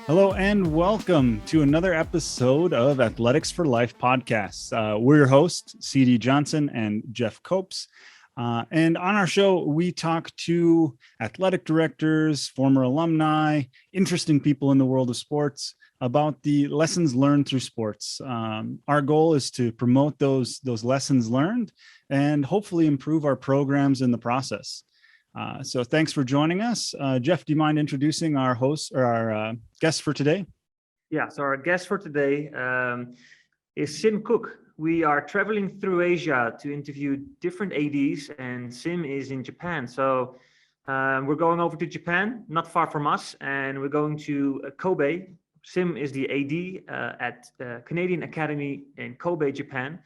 Hello and welcome to another episode of Athletics for Life podcast. We're your hosts, CD Johnson and Jeff Copes. And on our show, we talk to athletic directors, former alumni, interesting people in the world of sports about the lessons learned through sports. Our goal is to promote those lessons learned and hopefully improve our programs in the process. So thanks for joining us. Jeff, do you mind introducing our host or our guest for today? Yeah, so our guest for today is Sim Cook. We are traveling through Asia to interview different ADs, and Sim is in Japan. So we're going over to Japan, not far from us, and we're going to Kobe. Sim is the AD at Canadian Academy in Kobe, Japan.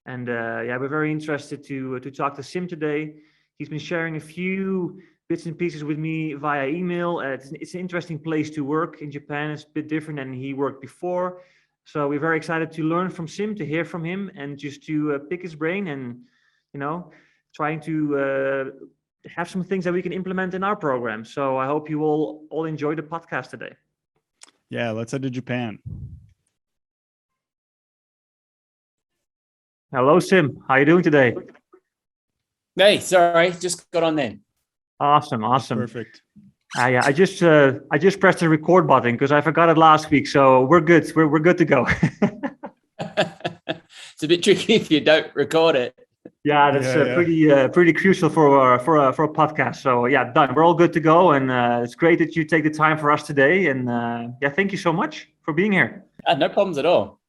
And we're very interested to talk to Sim today. He's been sharing a few bits and pieces with me via email. It's an interesting place to work in Japan. It's a bit different than he worked before. So we're very excited to learn from Sim, to hear from him, and just to pick his brain and, trying to have some things that we can implement in our program. So I hope you all enjoy the podcast today. Yeah, let's head to Japan. Hello, Sim. How are you doing today? Hey, sorry, just got on then. Awesome. Perfect. I just pressed the record button because I forgot it last week. So we're good. We're good to go. It's a bit tricky if you don't record it. Yeah, that's pretty crucial for a podcast. So yeah, done. We're all good to go, and it's great that you take the time for us today. And thank you so much for being here. No problems at all.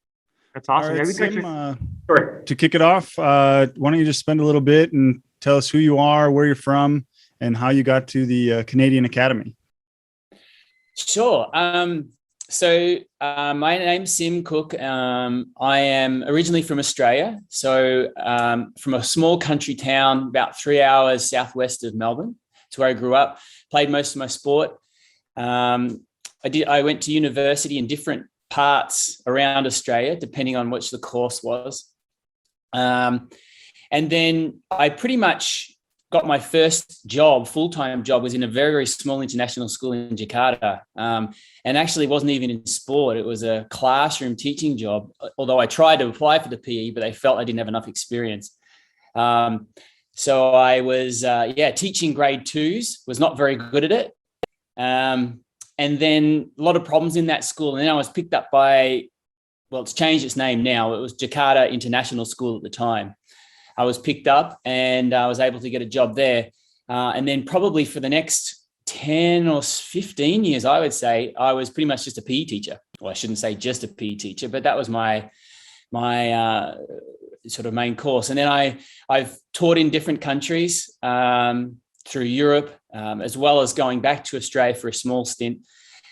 That's awesome. All right, Yeah, Sim, to kick it off, why don't you just spend a little bit and tell us who you are, where you're from, and how you got to the Canadian Academy. Sure. So my name's Sim Cook. I am originally from Australia. So from a small country town about 3 hours southwest of Melbourne. It's where I grew up, played most of my sport. I went to university in different parts around Australia, depending on which the course was. And then I pretty much got my first job, full-time job, was in a very, very small international school in Jakarta. And actually wasn't even in sport. It was a classroom teaching job, although I tried to apply for the PE, but they felt I didn't have enough experience. So I was, teaching grade twos, was not very good at it. And then a lot of problems in that school. And then I was picked up by, it's changed its name now. It was Jakarta International School at the time. I was picked up and I was able to get a job there. And then probably for the next 10 or 15 years, I would say, I was pretty much just a PE teacher. Well, I shouldn't say just a PE teacher, but that was my sort of main course. And then I've taught in different countries through Europe, as well as going back to Australia for a small stint.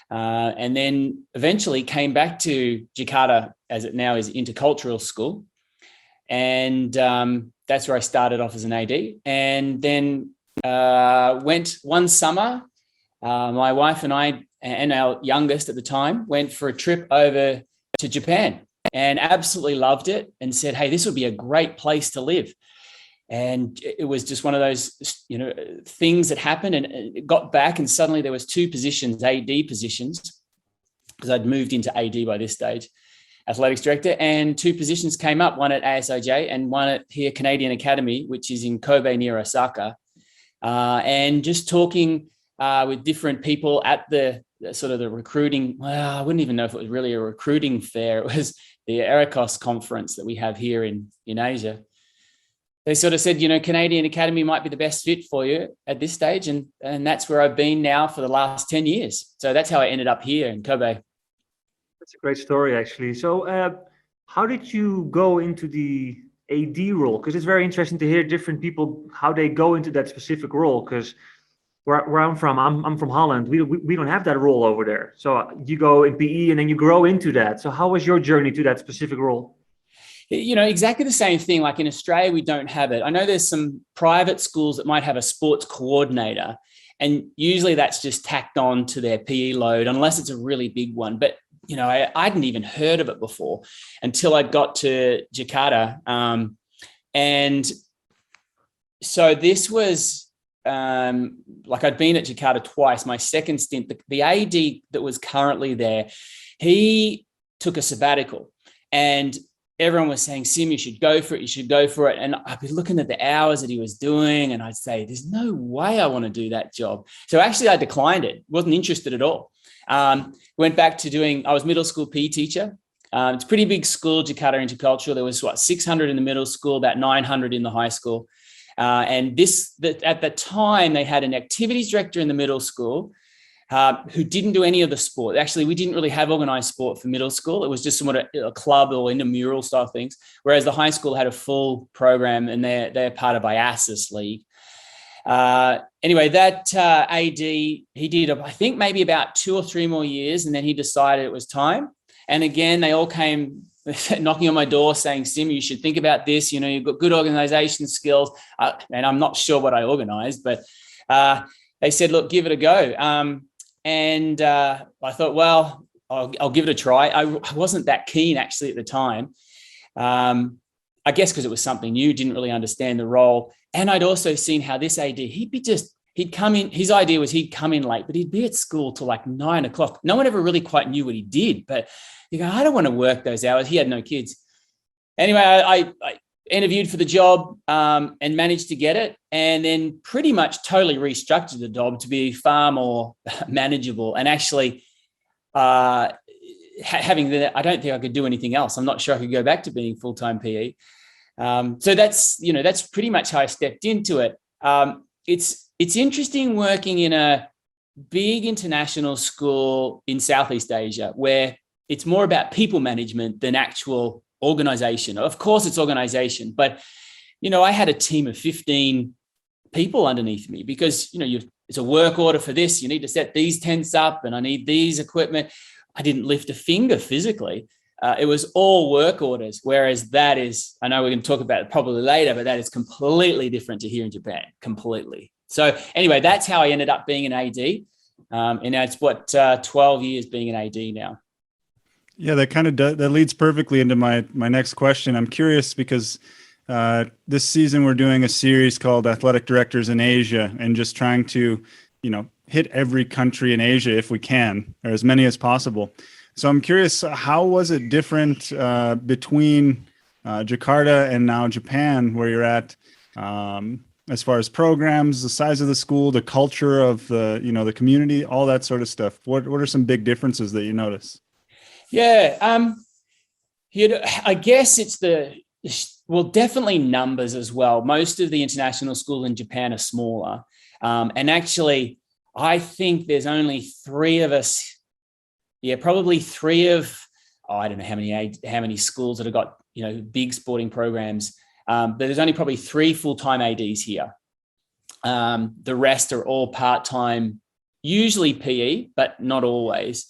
And then eventually came back to Jakarta, as it now is, Intercultural School. And that's where I started off as an AD. And then went one summer, my wife and I, and our youngest at the time, went for a trip over to Japan and absolutely loved it and said, hey, this would be a great place to live. And it was just one of those, things that happened, and it got back, and suddenly there was two positions, AD positions, because I'd moved into AD by this stage, athletics director, and two positions came up, one at ASOJ and one at here Canadian Academy, which is in Kobe near Osaka. And just talking with different people at the sort of the recruiting, I wouldn't even know if it was really a recruiting fair. It was the ERICOS conference that we have here in Asia. They sort of said, Canadian Academy might be the best fit for you at this stage. And that's where I've been now for the last 10 years. So that's how I ended up here in Kobe. That's a great story, actually. So how did you go into the AD role? Because it's very interesting to hear different people, how they go into that specific role. Because where I'm from, I'm from Holland. We don't have that role over there. So you go in PE and then you grow into that. So how was your journey to that specific role? Exactly the same thing. Like in Australia, we don't have it. I know there's some private schools that might have a sports coordinator, and usually that's just tacked on to their PE load, unless it's a really big one. But, I hadn't even heard of it before until I got to Jakarta. And so this was like I'd been at Jakarta twice. My second stint, the AD that was currently there, he took a sabbatical, and everyone was saying, Sim, you should go for it. You should go for it. And I'd be looking at the hours that he was doing, and I'd say, there's no way I want to do that job. So actually I declined it. Wasn't interested at all. Went back to I was middle school PE teacher. It's a pretty big school, Jakarta Intercultural. There was 600 in the middle school, about 900 in the high school. And at the time they had an activities director in the middle school who didn't do any of the sport. Actually, we didn't really have organized sport for middle school. It was just somewhat a club or intramural style things, whereas the high school had a full program, and they're part of IASIS League. Anyway, that AD, he did, I think, maybe about 2 or 3 more years, and then he decided it was time. And again, they all came knocking on my door saying, Sim, you should think about this. You've got good organization skills. And I'm not sure what I organized, but they said, look, give it a go. And I thought, well, I'll give it a try. I wasn't that keen actually at the time. I guess because it was something new, didn't really understand the role. And I'd also seen how this AD, he'd come in, his idea was he'd come in late, but he'd be at school till like 9 o'clock. No one ever really quite knew what he did, but you go, I don't want to work those hours. He had no kids. Anyway, I interviewed for the job and managed to get it, and then pretty much totally restructured the job to be far more manageable. And actually having that, I don't think I could do anything else. I'm not sure I could go back to being full-time PE. So that's pretty much how I stepped into it. It's interesting working in a big international school in Southeast Asia, where it's more about people management than actual organization. Of course, it's organization, but I had a team of 15 people underneath me because it's a work order for this. You need to set these tents up, and I need these equipment. I didn't lift a finger physically. It was all work orders, whereas that is, I know we're going to talk about it probably later, but that is completely different to here in Japan, completely. So anyway, that's how I ended up being an AD. And now it's 12 years being an AD now. Yeah, that kind of that leads perfectly into my next question. I'm curious because this season we're doing a series called Athletic Directors in Asia, and just trying to, hit every country in Asia if we can, or as many as possible. So I'm curious, how was it different between Jakarta and now Japan, where you're at, as far as programs, the size of the school, the culture of the community, all that sort of stuff? What are some big differences that you notice? Yeah, I guess it's definitely numbers as well. Most of the international schools in Japan are smaller. And actually, I think there's only 3 of us. Yeah, probably 3 of, I don't know how many schools that have got, big sporting programs. But there's only probably 3 full-time ADs here. The rest are all part-time, usually PE, but not always.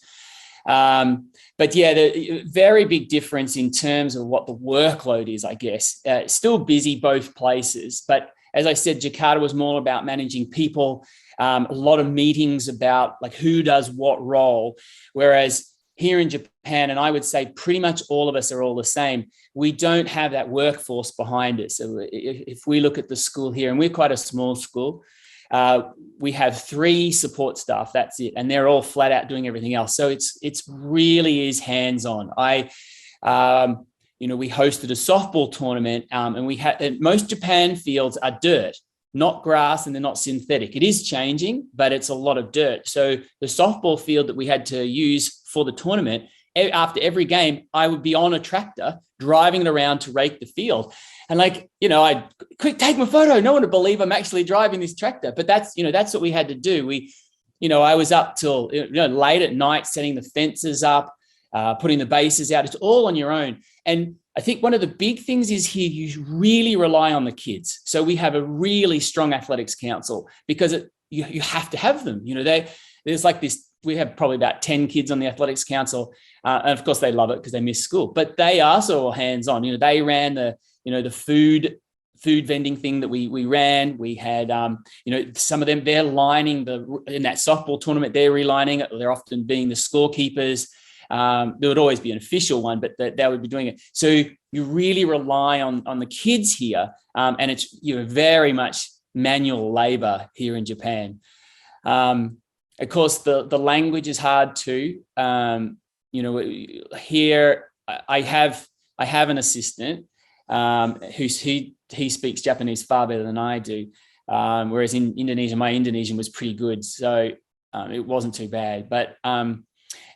But yeah, the very big difference in terms of what the workload is, I guess. Still busy both places, but as I said, Jakarta was more about managing people, a lot of meetings about like who does what role, whereas here in Japan, and I would say pretty much all of us are all the same, we don't have that workforce behind us. So if we look at the school here, and we're quite a small school, we have 3 support staff, that's it. And they're all flat out doing everything else. So it's really is hands-on. We hosted a softball tournament, and most Japan fields are dirt, not grass, and they're not synthetic. It is changing, but it's a lot of dirt. So the softball field that we had to use for the tournament, after every game, I would be on a tractor driving it around to rake the field. And I'd quick take my photo. No one would believe I'm actually driving this tractor, but that's what we had to do. I was up till late at night setting the fences up, putting the bases out. It's all on your own. And I think one of the big things is here, you really rely on the kids. So we have a really strong athletics council because you have to have them. There's like this, we have probably about 10 kids on the athletics council. And of course they love it because they miss school, but they are so hands-on. They ran the food vending thing that we ran. We had, some of them, they're lining in that softball tournament, they're relining it. They're often being the scorekeepers. There would always be an official one, but they would be doing it. So you really rely on the kids here. And it's, very much manual labor here in Japan. Of course, the language is hard too. Here I have an assistant he speaks Japanese far better than I do. Whereas in Indonesia, my Indonesian was pretty good, so it wasn't too bad. But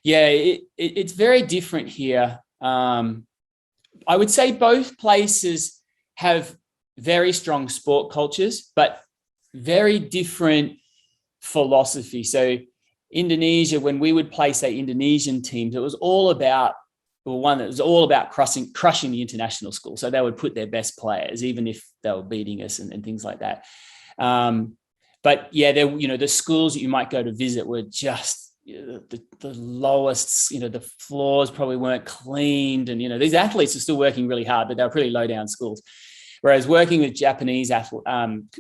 it's very different here. I would say both places have very strong sport cultures, but very different philosophy. So Indonesia, when we would play, say, Indonesian teams, it was all about crushing the international school. So they would put their best players, even if they were beating us and things like that. But yeah, the schools that you might go to visit were just the lowest. The floors probably weren't cleaned, and these athletes are still working really hard, but they're pretty low down schools. Whereas working with Japanese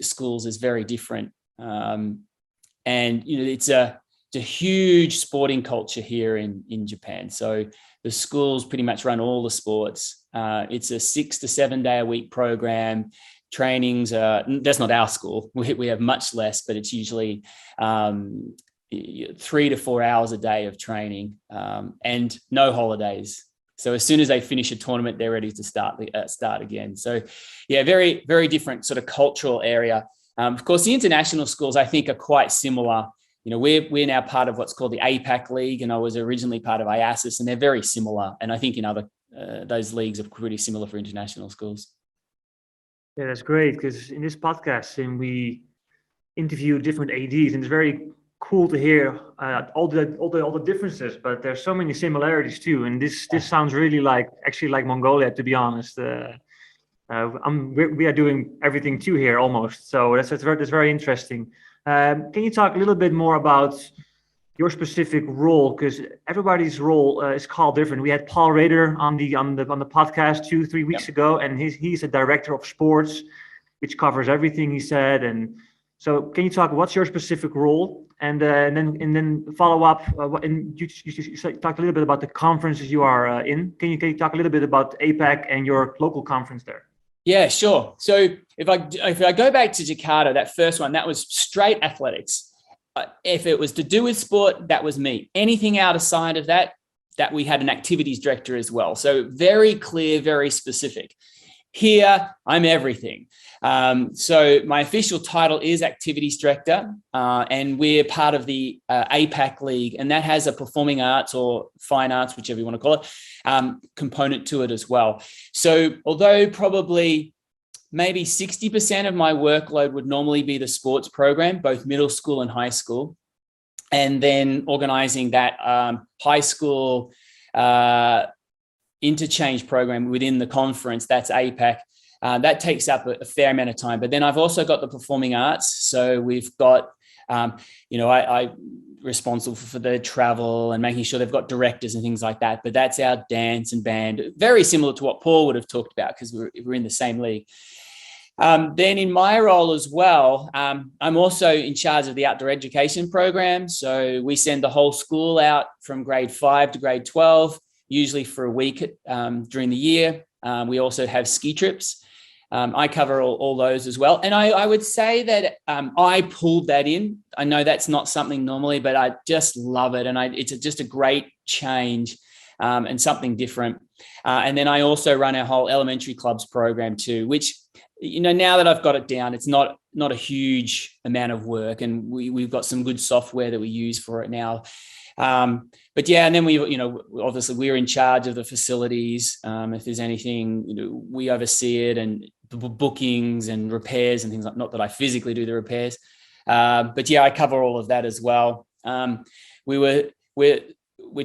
schools is very different, and it's a huge sporting culture here in Japan. So the schools pretty much run all the sports. It's a 6 to 7 day a week program. Trainings that's not our school. We have much less, but it's usually 3 to 4 hours a day of training, and no holidays. So as soon as they finish a tournament, they're ready to start again. So yeah, very, very different sort of cultural area. Of course, the international schools, I think, are quite similar. We're now part of what's called the APAC League, and I was originally part of IASIS, and they're very similar. And I think in other those leagues are pretty similar for international schools. Yeah, that's great, because in this podcast, we interview different ADs, and it's very cool to hear all the differences. But there's so many similarities too, and this sounds really like Mongolia, to be honest. We are doing everything too here almost, so that's very interesting. Can you talk a little bit more about your specific role? Because everybody's role is called different. We had Paul Rader on the podcast 2-3 weeks ago, and he's a director of sports, which covers everything he said. And so, can you talk? What's your specific role? And then follow up. And you talked a little bit about the conferences you are in. Can you talk a little bit about APAC and your local conference there? Yeah, sure. So if I go back to Jakarta, that first one, that was straight athletics. If it was to do with sport, that was me. Anything outside of that we had an activities director as well. So very clear, very specific. Here, I'm everything. So my official title is activities director, and we're part of the APAC League, and that has a performing arts or fine arts, whichever you want to call it, component to it as well. So although probably maybe 60% of my workload would normally be the sports program, both middle school and high school, and then organizing that high school interchange program within the conference, that's APAC. That takes up a fair amount of time. But then I've also got the performing arts. So we've got, I responsible for the travel and making sure they've got directors and things like that. But that's our dance and band, very similar to what Paul would have talked about, because we're in the same league. Then in my role as well, I'm also in charge of the outdoor education program. So we send the whole school out from grade 5 to grade 12, usually for a week during the year. We also have ski trips. I cover all those as well. And I would say that I pulled that in. I know that's not something normally, but I just love it. And it's just a great change and something different. And then I also run our whole elementary clubs program too, which, now that I've got it down, it's not a huge amount of work. And we've got some good software that we use for it now. But yeah, and then obviously we're in charge of the facilities. If there's anything, we oversee it, and the bookings and repairs and things like, not that I physically do the repairs. But yeah, I cover all of that as well. We're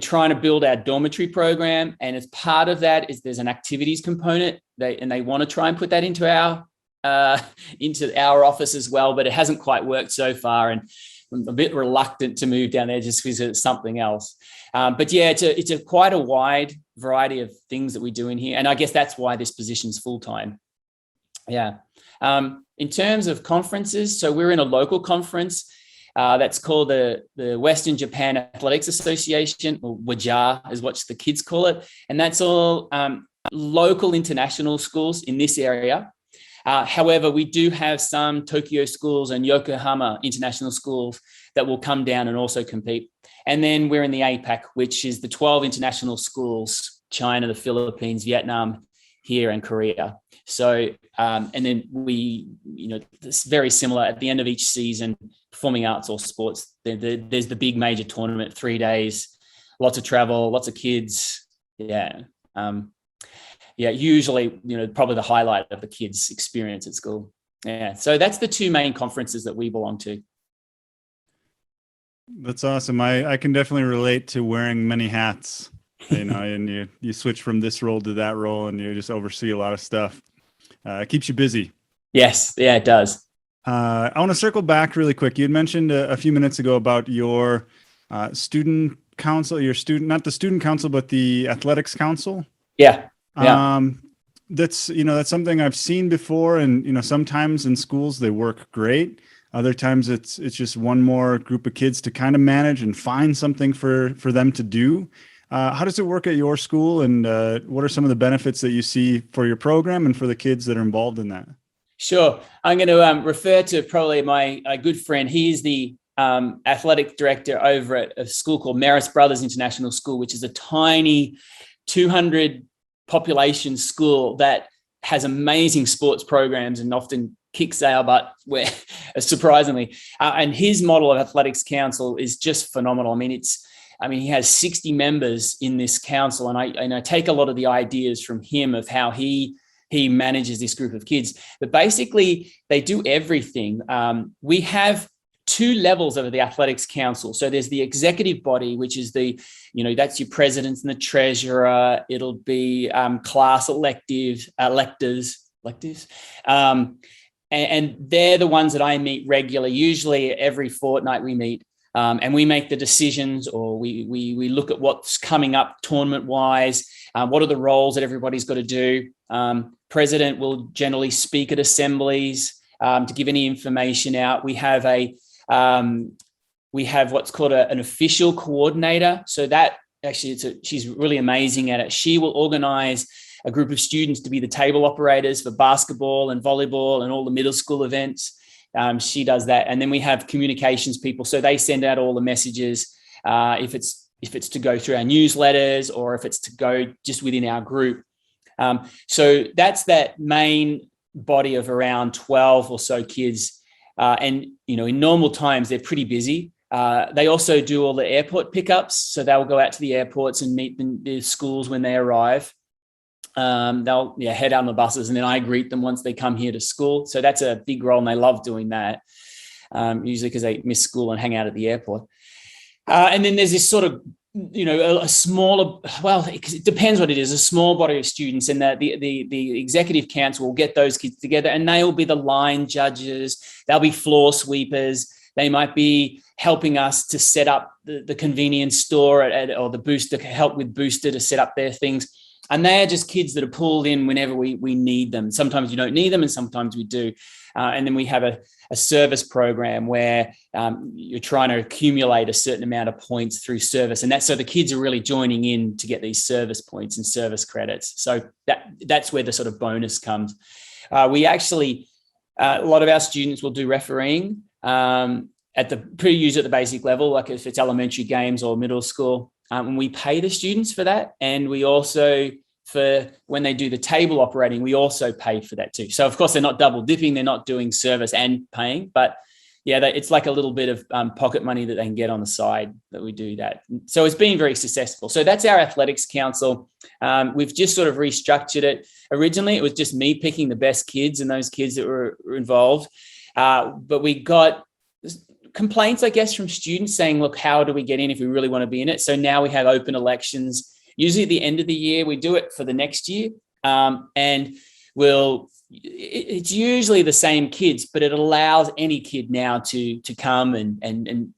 trying to build our dormitory program, and as part of that is there's an activities component. They want to try and put that into our office as well, but it hasn't quite worked so far. And I'm a bit reluctant to move down there just because it's something else. But yeah, it's quite a wide variety of things that we do in here. And I guess that's why this position's full-time. Yeah. In terms of conferences, so we're in a local conference that's called the Western Japan Athletics Association, or WJA is what the kids call it. And that's all local international schools in this area. However, we do have some Tokyo schools and Yokohama international schools that will come down and also compete. And then we're in the APAC, which is the 12 international schools, China, the Philippines, Vietnam, here, and Korea. So, and then we, it's very similar at the end of each season, performing arts or sports. There's the big major tournament, 3 days, lots of travel, lots of kids. Yeah. Usually, probably the highlight of the kids' experience at school. Yeah. So that's the two main conferences that we belong to. That's awesome. I can definitely relate to wearing many hats, and you switch from this role to that role and you just oversee a lot of stuff. It keeps you busy. Yes. Yeah, it does. I want to circle back really quick. You had mentioned a few minutes ago about your student council, not the student council, but the athletics council. Yeah. That's something I've seen before. And, sometimes in schools they work great. Other times it's just one more group of kids to kind of manage and find something for them to do. How does it work at your school, and what are some of the benefits that you see for your program and for the kids that are involved in that? Sure. I'm going to refer to probably my good friend. He is the athletic director over at a school called Marist Brothers International School, which is a tiny 200 population school that has amazing sports programs and often kicks our butt, surprisingly. And his model of athletics council is just phenomenal. He has 60 members in this council, and I take a lot of the ideas from him of how he manages this group of kids. But basically, they do everything. We have two levels of the athletics council. So there's the executive body, which is that's your presidents and the treasurer. It'll be class electors. And they're the ones that I meet regularly. Usually every fortnight we meet. And we make the decisions, or we look at what's coming up tournament-wise, what are the roles that everybody's got to do. President will generally speak at assemblies to give any information out. We have what's called an official coordinator. So that actually, she's really amazing at it. She will organize a group of students to be the table operators for basketball and volleyball and all the middle school events. She does that. And then we have communications people. So they send out all the messages, if it's to go through our newsletters or if it's to go just within our group. So that's that main body of around 12 or so kids. And, in normal times, they're pretty busy. They also do all the airport pickups. So they'll go out to the airports and meet the schools when they arrive. They'll head out on the buses, and then I greet them once they come here to school. So that's a big role, and they love doing that, usually because they miss school and hang out at the airport. And then there's this sort of, a smaller, it depends what it is, a small body of students, and the executive council will get those kids together, and they'll be the line judges. They'll be floor sweepers. They might be helping us to set up the convenience store or the booster, help with booster to set up their things. And they're just kids that are pulled in whenever we need them. Sometimes you don't need them, and sometimes we do. And then we have a service program where you're trying to accumulate a certain amount of points through service. And that's so the kids are really joining in to get these service points and service credits. So that's where the sort of bonus comes. We actually, a lot of our students will do refereeing at the basic level, like if it's elementary games or middle school. And we pay the students for that. And we also, for when they do the table operating, we also pay for that too. So of course they're not double dipping. They're not doing service and paying, but it's like a little bit of pocket money that they can get on the side that we do that. So it's been very successful. So that's our athletics council. We've just sort of restructured it. Originally, it was just me picking the best kids and those kids that were involved. But we got complaints, I guess, from students saying, look, how do we get in if we really want to be in it? So now we have open elections. Usually at the end of the year, we do it for the next year. And it's usually the same kids, but it allows any kid now to come and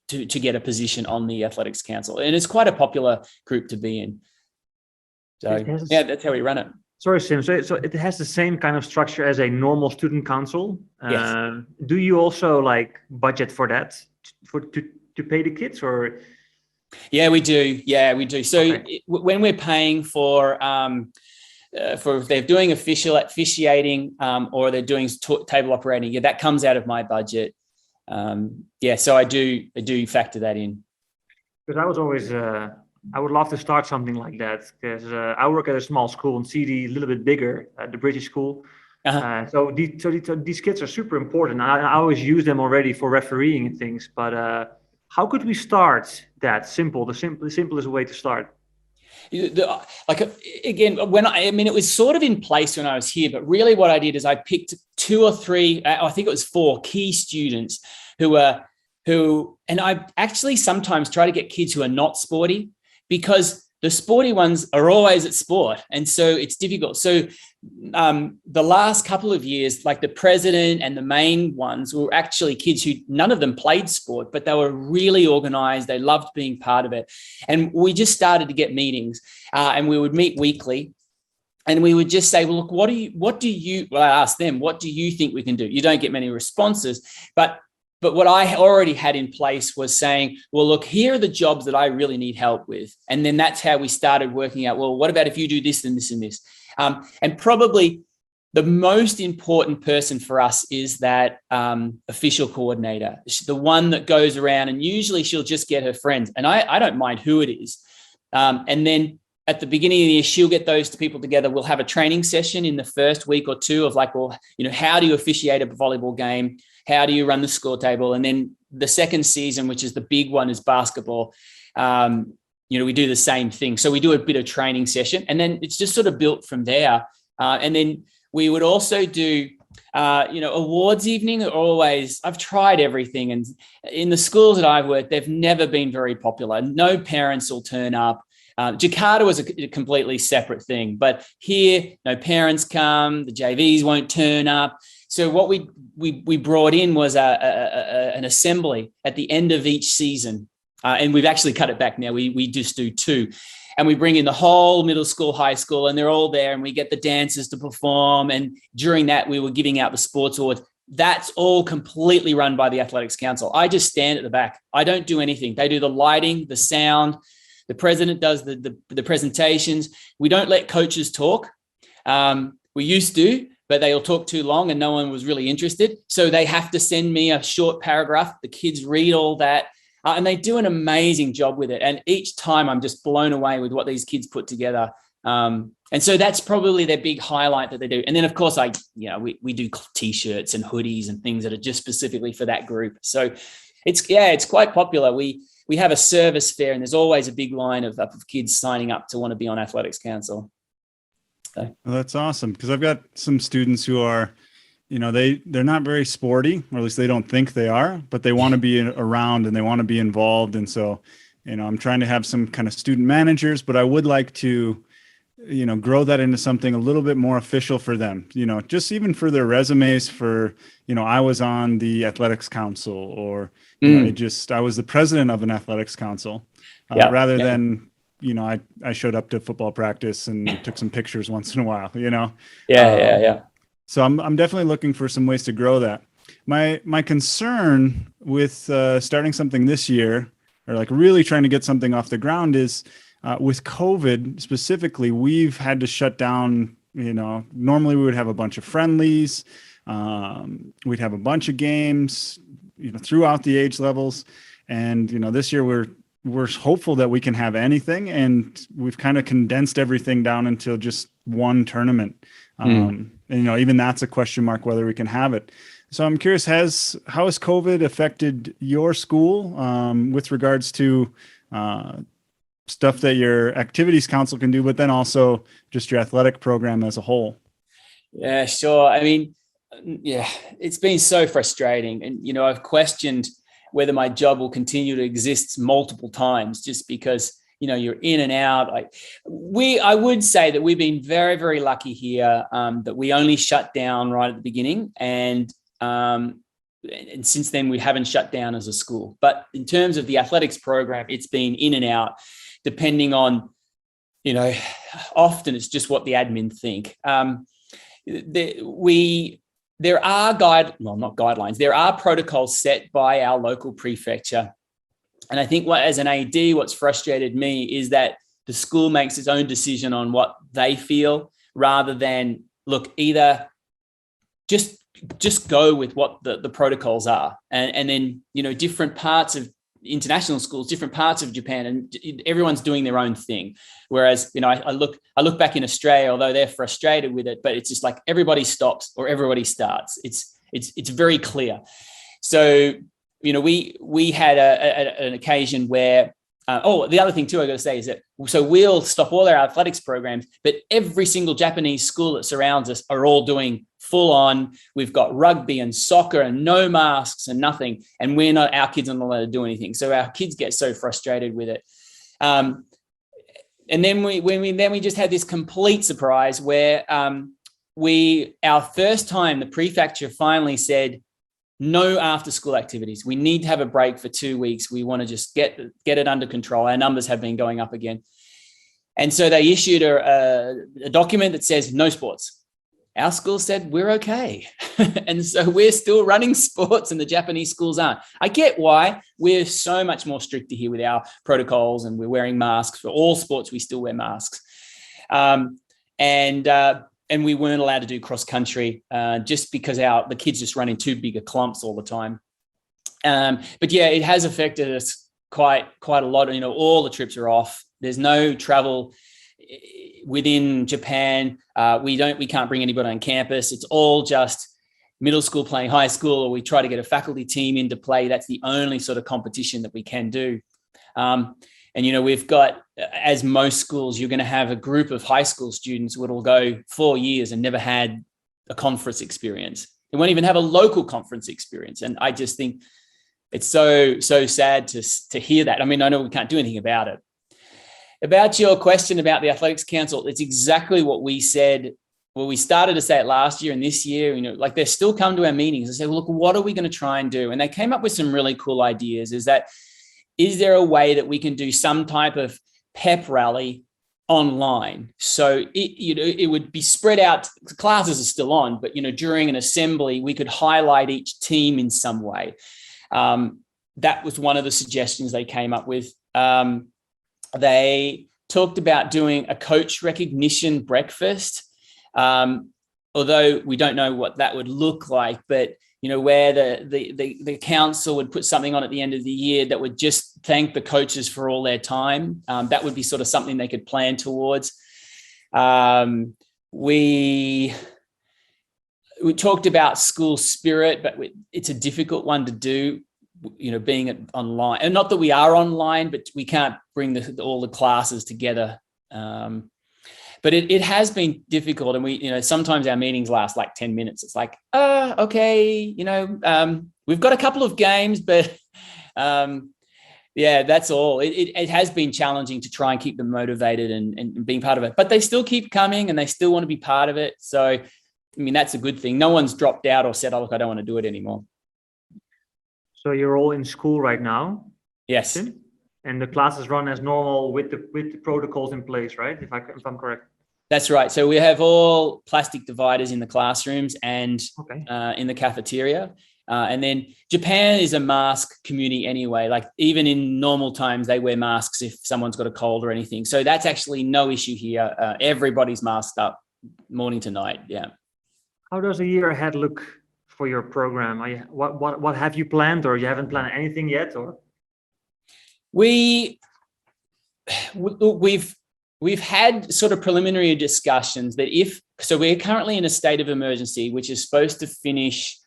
to get a position on the athletics council. And it's quite a popular group to be in. So that's how we run it. Sorry, Sim. So it has the same kind of structure as a normal student council. Yes. Do you also budget for that to pay the kids, or? Yeah, we do. So when we're paying for for if they're doing officiating or they're doing table operating, yeah, that comes out of my budget. So I do factor that in. Because I was always, I would love to start something like that, because I work at a small school and CD a little bit bigger, the British school. So these kids are super important. I always use them already for refereeing and things. But how could we start that the simplest way to start? Again, it was sort of in place when I was here, but really what I did is I picked 2 or 3, I think it was 4 key students who, and I actually sometimes try to get kids who are not sporty, because the sporty ones are always at sport. And so it's difficult. So the last couple of years, like the president and the main ones were actually kids who none of them played sport, but they were really organized. They loved being part of it. And we just started to get meetings and we would meet weekly. And we would just say, well, look, I asked them, what do you think we can do? You don't get many responses, but what I already had in place was saying, well, look, here are the jobs that I really need help with. And then that's how we started working out, well, what about if you do this and this and this? And probably the most important person for us is that official coordinator, the one that goes around, and usually she'll just get her friends. And I don't mind who it is. And then at the beginning of the year, she'll get those people together. We'll have a training session in the first week or 2 of like, well, how do you officiate a volleyball game? How do you run the score table? And then the second season, which is the big one, is basketball. We do the same thing. So we do a bit of training session, and then it's just sort of built from there. And then we would also do, awards evening. I've tried everything. And in the schools that I've worked, they've never been very popular. No parents will turn up. Jakarta was a completely separate thing, but here, no parents come, the JVs won't turn up. So what we brought in was an assembly at the end of each season. And we've actually cut it back now. We just do 2. And we bring in the whole middle school, high school, and they're all there, and we get the dancers to perform. And during that, we were giving out the sports awards. That's all completely run by the Athletics Council. I just stand at the back. I don't do anything. They do the lighting, the sound. The president does the presentations. We don't let coaches talk. We used to, but they'll talk too long and no one was really interested. So they have to send me a short paragraph. The kids read all that and they do an amazing job with it. And each time I'm just blown away with what these kids put together. And so that's probably their big highlight that they do. And then of course we do t-shirts and hoodies and things that are just specifically for that group. So it's quite popular. We have a service fair and there's always a big line of kids signing up to want to be on Athletics Council. So. Well, that's awesome, because I've got some students who are, they're not very sporty, or at least they don't think they are, but they want to be around and they want to be involved. And so, I'm trying to have some kind of student managers, but I would like to, grow that into something a little bit more official for them, just even for their resumes for, I was on the Athletics Council, or, I was the president of an Athletics Council, rather than, I showed up to football practice and took some pictures once in a while, So I'm definitely looking for some ways to grow that. My concern with starting something this year, or like really trying to get something off the ground, is with COVID specifically, we've had to shut down. Normally we would have a bunch of friendlies, we'd have a bunch of games, throughout the age levels, and this year we're hopeful that we can have anything, and we've kind of condensed everything down into just one tournament. And even that's a question mark whether we can have it. So I'm curious, how has COVID affected your school with regards to stuff that your activities council can do, but then also just your athletic program as a whole? Yeah, sure. I mean, it's been so frustrating. And, I've questioned whether my job will continue to exist multiple times, just because, you're in and out. I would say that we've been very, very lucky here, that we only shut down right at the beginning. And since then we haven't shut down as a school. But in terms of the athletics program, it's been in and out, depending on, often it's just what the admin think. There are not guidelines. There are protocols set by our local prefecture. And I think as an AD, what's frustrated me is that the school makes its own decision on what they feel, rather than look, either just go with what the protocols are, and then, you know, different parts of international schools, different parts of Japan, and everyone's doing their own thing. Whereas, you know, I look back in Australia, although they're frustrated with it, but it's just like everybody stops or everybody starts. It's very clear. So, you know, we had an occasion where, the other thing too, I got to say is that, so we'll stop all our athletics programs, but every single Japanese school that surrounds us are all doing full on. We've got rugby and soccer and no masks and nothing. And our kids aren't allowed to do anything. So our kids get so frustrated with it. And then we just had this complete surprise where our first time, the prefecture finally said, no after school activities. We need to have a break for 2 weeks. We want to just get it under control. Our numbers have been going up again. And so they issued a document that says no sports. Our school said, we're okay. And so we're still running sports and the Japanese schools aren't. I get why. We're so much more stricter here with our protocols, and we're wearing masks. For all sports, we still wear masks. And we weren't allowed to do cross country just because the kids just run in too big of clumps all the time. But yeah, it has affected us quite a lot. You know, all the trips are off. There's no travel within Japan. We can't bring anybody on campus. It's all just middle school playing high school, or we try to get a faculty team into play. That's the only sort of competition that we can do. And, you know, we've got, as most schools, you're going to have a group of high school students who will go 4 years and never had a conference experience. They won't even have a local conference experience. And I just think it's so sad to hear that. I mean, I know we can't do anything about it. About your question about the Athletics Council, it's exactly what we said. Well, we started to say it last year and this year, you know, like they still come to our meetings and say, well, look, what are we going to try and do? And they came up with some really cool ideas. Is there a way that we can do some type of pep rally online? So it would be spread out. The classes are still on, but, you know, during an assembly, we could highlight each team in some way. That was one of the suggestions they came up with. They talked about doing a coach recognition breakfast, although we don't know what that would look like, but, you know, where the council would put something on at the end of the year that would just thank the coaches for all their time. That would be sort of something they could plan towards. We talked about school spirit, but it's a difficult one to do, you know, being it online. And not that we are online, but we can't bring all the classes together. But it has been difficult. And you know, sometimes our meetings last like 10 minutes. It's like, okay, you know, we've got a couple of games, but yeah, that's all. It has been challenging to try and keep them motivated and being part of it, but they still keep coming and they still want to be part of it. So, I mean, that's a good thing. No one's dropped out or said, oh, look, I don't want to do it anymore. So you're all in school right now? Yes. And the classes run as normal with the protocols in place, right? If I'm correct. That's right. So we have all plastic dividers in the classrooms and in the cafeteria. And then Japan is a mask community anyway. Like even in normal times, they wear masks if someone's got a cold or anything. So that's actually no issue here. Everybody's masked up morning to night. Yeah. How does a year ahead look for your program? What have you planned, or you haven't planned anything yet? Or we've had sort of preliminary discussions that so we're currently in a state of emergency, which is supposed to finish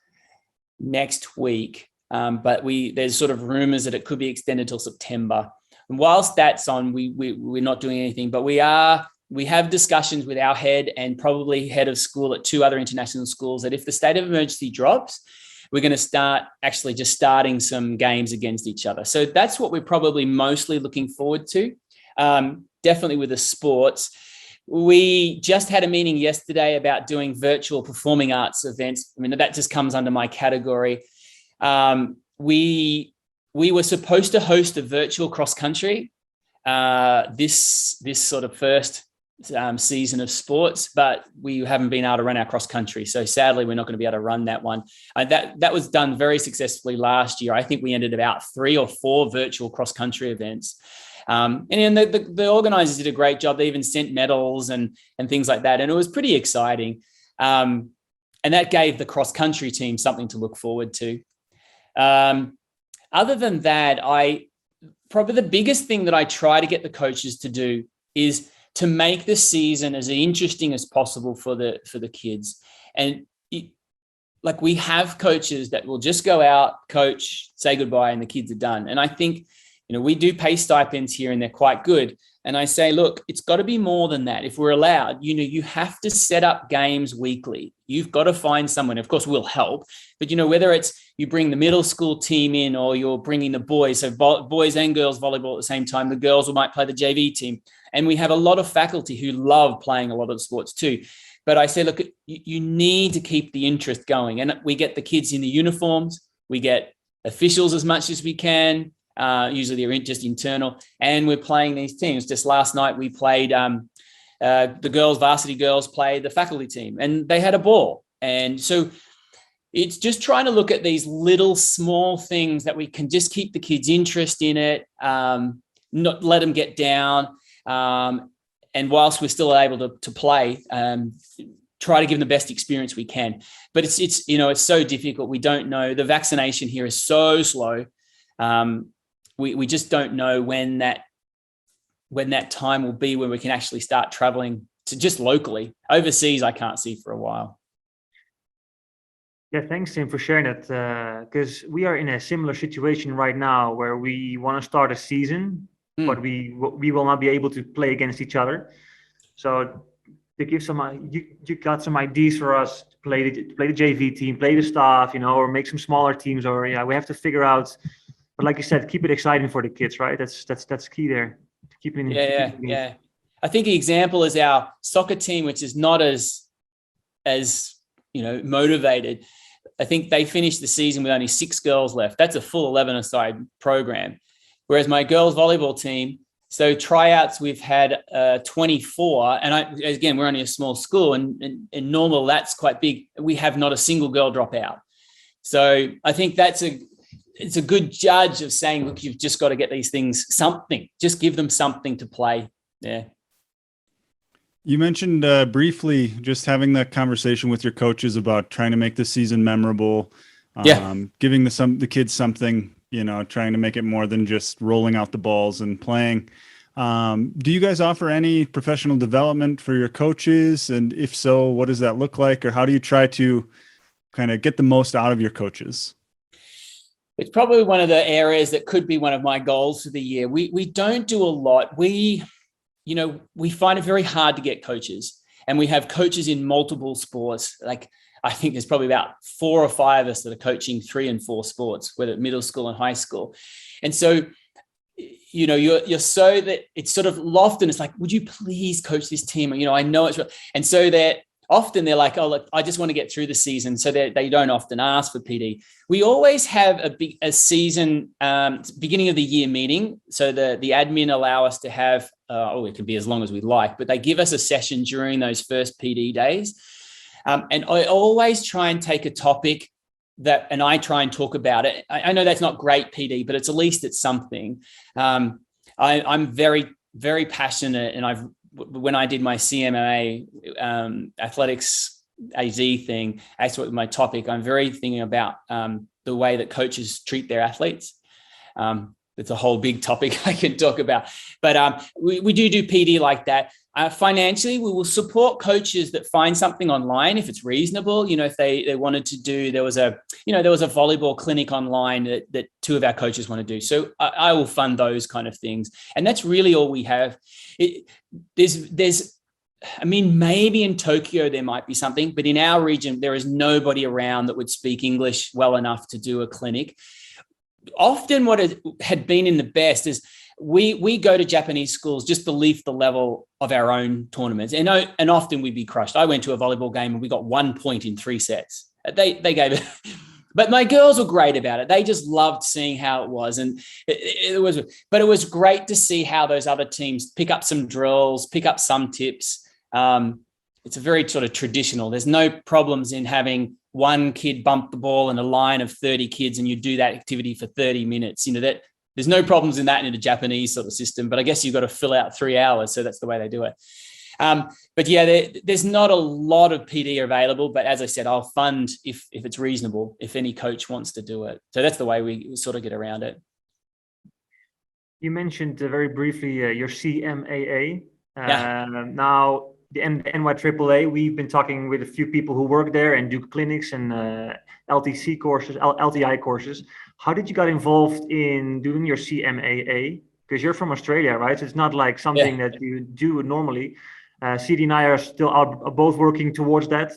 next week. But there's sort of rumors that it could be extended till September. And whilst that's on, we're not doing anything, but we have discussions with our head and probably head of school at 2 other international schools that if the state of emergency drops, we're going to start actually just starting some games against each other. So that's what we're probably mostly looking forward to. Definitely with the sports. We just had a meeting yesterday about doing virtual performing arts events. I mean, that just comes under my category. We were supposed to host a virtual cross country this sort of first season of sports, but we haven't been able to run our cross country. So sadly, we're not going to be able to run that one. That was done very successfully last year. I think we ended about 3 or 4 virtual cross country events. And the organizers did a great job. They even sent medals and things like that. And it was pretty exciting. And that gave the cross country team something to look forward to. Other than that, probably the biggest thing that I try to get the coaches to do is to make the season as interesting as possible for the kids. And like, we have coaches that will just go out, coach, say goodbye, and the kids are done. And I think, we do pay stipends here and they're quite good. And I say, look, it's got to be more than that. If we're allowed, you have to set up games weekly. You've got to find someone. Of course, we'll help. But, whether it's you bring the middle school team in or you're bringing the boys, so boys and girls volleyball at the same time, the girls might play the JV team. And we have a lot of faculty who love playing a lot of the sports too. But I say, look, you need to keep the interest going. And we get the kids in the uniforms. We get officials as much as we can. Usually they're just internal, and we're playing these teams. Just last night we played, the varsity girls played the faculty team, and they had a ball. And so it's just trying to look at these little small things that we can just keep the kids' interest in it, not let them get down. And whilst we're still able to play, try to give them the best experience we can. But it's so difficult. We don't know. The vaccination here is so slow. We just don't know when that time will be when we can actually start traveling to just locally. Overseas, I can't see for a while. Yeah, thanks, Tim, for sharing that. Because we are in a similar situation right now where we want to start a season, but we will not be able to play against each other. So to give you got some ideas for us to play the JV team, play the staff, or make some smaller teams, or we have to figure out. But like you said, keep it exciting for the kids, right? That's key there. Keep it Yeah. I think the example is our soccer team, which is not as motivated. I think they finished the season with only 6 girls left. That's a full 11-a-side program. Whereas my girls volleyball team, so tryouts, we've had 24. And again, we're only a small school, and in normal, that's quite big. We have not a single girl drop out. So I think it's a good judge of saying, look, you've just got to get these things something. Just give them something to play. Yeah. You mentioned briefly just having that conversation with your coaches about trying to make the season memorable, giving the kids something, trying to make it more than just rolling out the balls and playing. Do you guys offer any professional development for your coaches? And if so, what does that look like? Or how do you try to kind of get the most out of your coaches? It's probably one of the areas that could be one of my goals for the year. We don't do a lot. We find it very hard to get coaches, and we have coaches in multiple sports. Like, I think there's probably about 4 or 5 of us that are coaching 3 and 4 sports, whether middle school and high school. And so, you're so that it's sort of often it's like, would you please coach this team? I know it's real. And so often they're like, oh, look, I just want to get through the season. So they don't often ask for PD. We always have a season beginning of the year meeting. So the admin allow us to have, it can be as long as we like, but they give us a session during those first PD days. And I always try and take a topic and I try and talk about it. I know that's not great PD, but at least it's something. I'm very, very passionate, and when I did my CMAA athletics AZ thing, that's what my topic. I'm very thinking about the way that coaches treat their athletes. It's a whole big topic I can talk about, but we do PD like that. Financially, we will support coaches that find something online if it's reasonable. If they wanted to do, there was a volleyball clinic online that 2 of our coaches want to do. So I will fund those kind of things, and that's really all we have. Maybe in Tokyo there might be something, but in our region there is nobody around that would speak English well enough to do a clinic. Often what it had been in the best is we go to Japanese schools just to lift the level of our own tournaments, and often we'd be crushed. I went to a volleyball game and we got 1 point in 3 sets. They gave it But my girls were great about it. They just loved seeing how it was. And it was great to see how those other teams pick up some drills, pick up some tips. It's a very sort of traditional. There's no problems in having one kid bump the ball in a line of 30 kids and you do that activity for 30 minutes. That there's no problems in that in the Japanese sort of system, but I guess you've got to fill out 3 hours. So that's the way they do it. But yeah, there's not a lot of PD available, but as I said, I'll fund if it's reasonable, if any coach wants to do it. So that's the way we sort of get around it. You mentioned very briefly your CMAA. Yeah. Now, the NYAAA, we've been talking with a few people who work there and do clinics and LTC courses, LTI courses. How did you get involved in doing your CMAA? Because you're from Australia, right? So it's not like something that you do normally. CD and I are still both working towards that.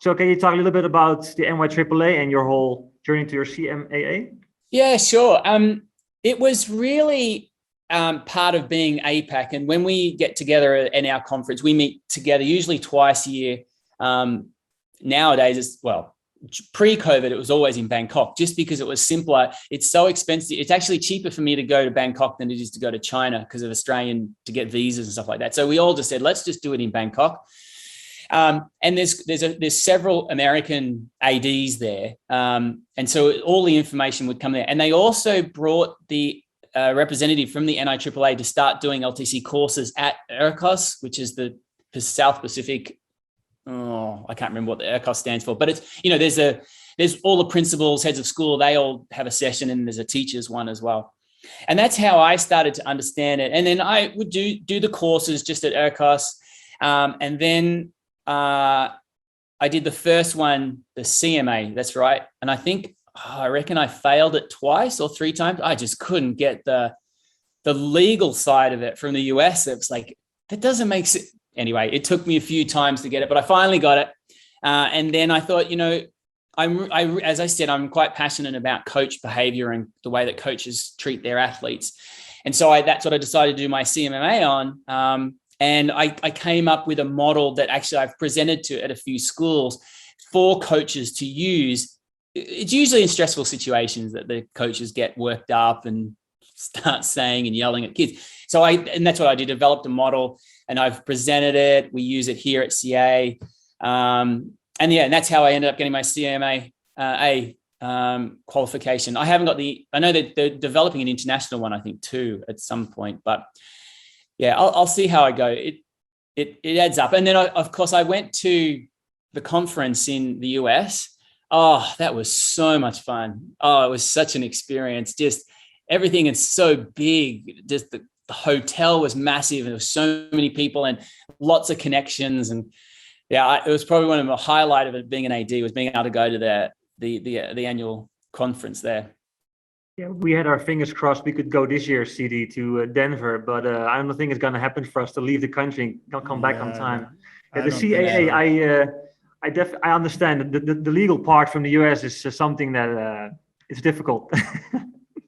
So can you talk a little bit about the NYAAA and your whole journey to your CMAA? Yeah, sure. It was really part of being APAC. And when we get together in our conference, we meet together usually twice a year. Nowadays, pre-COVID, it was always in Bangkok just because it was simpler. It's so expensive. It's actually cheaper for me to go to Bangkok than it is to go to China because of Australian to get visas and stuff like that. So we all just said, let's just do it in Bangkok. And there's several American ADs there. And so all the information would come there. And they also brought the representative from the NIAAA to start doing LTC courses at ERCOS, which is the South Pacific. I can't remember what the ERCOS stands for, but it's, there's all the principals, heads of school, they all have a session and there's a teachers one as well. And that's how I started to understand it. And then I would do the courses just at ERCOS. And then I did the first one, the CMA, that's right. And I reckon I failed it twice or 3 times. I just couldn't get the legal side of it from the US. It was like, that doesn't make sense. Anyway, it took me a few times to get it, but I finally got it. And then I thought, as I said, I'm quite passionate about coach behavior and the way that coaches treat their athletes. And so that's what I decided to do my CMMA on. And I came up with a model that actually I've presented to at a few schools for coaches to use. It's usually in stressful situations that the coaches get worked up and start saying and yelling at kids. And that's what I did, developed a model and I've presented it. We use it here at CA. And that's how I ended up getting my CMAA qualification. I haven't got I know that they're developing an international one, I think too, at some point, but yeah, I'll see how I go. It adds up. And then of course I went to the conference in the US. Oh, that was so much fun. Oh, it was such an experience. Just everything is so big. Just the hotel was massive and there was so many people and lots of connections. And yeah, it was probably one of the highlight of it being an AD was being able to go to the annual conference there. Yeah, we had our fingers crossed we could go this year, CD, to Denver, but I don't think it's going to happen for us to leave the country and come back on time. The CAA, I understand the legal part from the US is something that is difficult.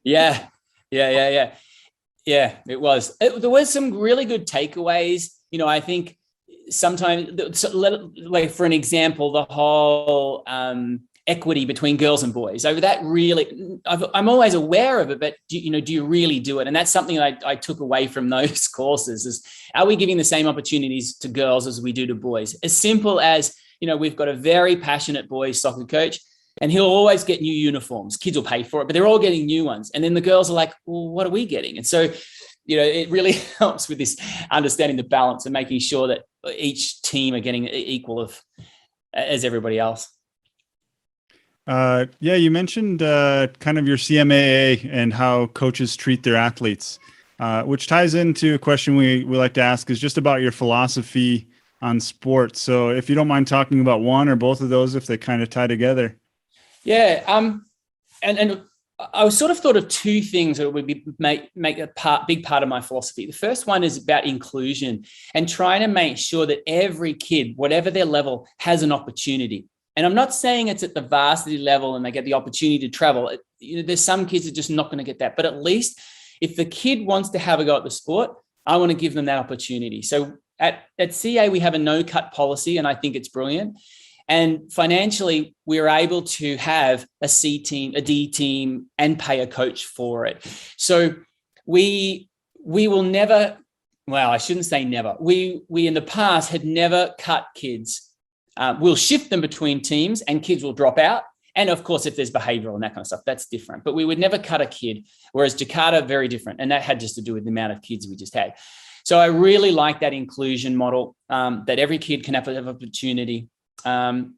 Yeah, it was. There was some really good takeaways. I think sometimes, like for an example, the whole equity between girls and boys. So that really, I'm always aware of it, but do you really do it? And that's something I took away from those courses is, are we giving the same opportunities to girls as we do to boys? As simple as, we've got a very passionate boys soccer coach and he'll always get new uniforms. Kids will pay for it, but they're all getting new ones. And then the girls are like, well, what are we getting? And so, it really helps with this understanding the balance and making sure that each team are getting equal as everybody else. You mentioned kind of your CMAA and how coaches treat their athletes, which ties into a question we like to ask is just about your philosophy on sports. So if you don't mind talking about one or both of those, if they kind of tie together. Yeah. And I sort of thought of 2 things that would make a big part of my philosophy. The first one is about inclusion and trying to make sure that every kid, whatever their level, has an opportunity. And I'm not saying it's at the varsity level and they get the opportunity to travel. There's some kids that are just not going to get that. But at least if the kid wants to have a go at the sport, I want to give them that opportunity. So at CA, we have a no-cut policy, and I think it's brilliant. And financially, we were able to have a C team, a D team, and pay a coach for it. So we will never, well, I shouldn't say never. We in the past had never cut kids. We'll shift them between teams and kids will drop out. And of course, if there's behavioral and that kind of stuff, that's different. But we would never cut a kid, whereas Jakarta, very different. And that had just to do with the amount of kids we just had. So I really like that inclusion model, that every kid can have an opportunity.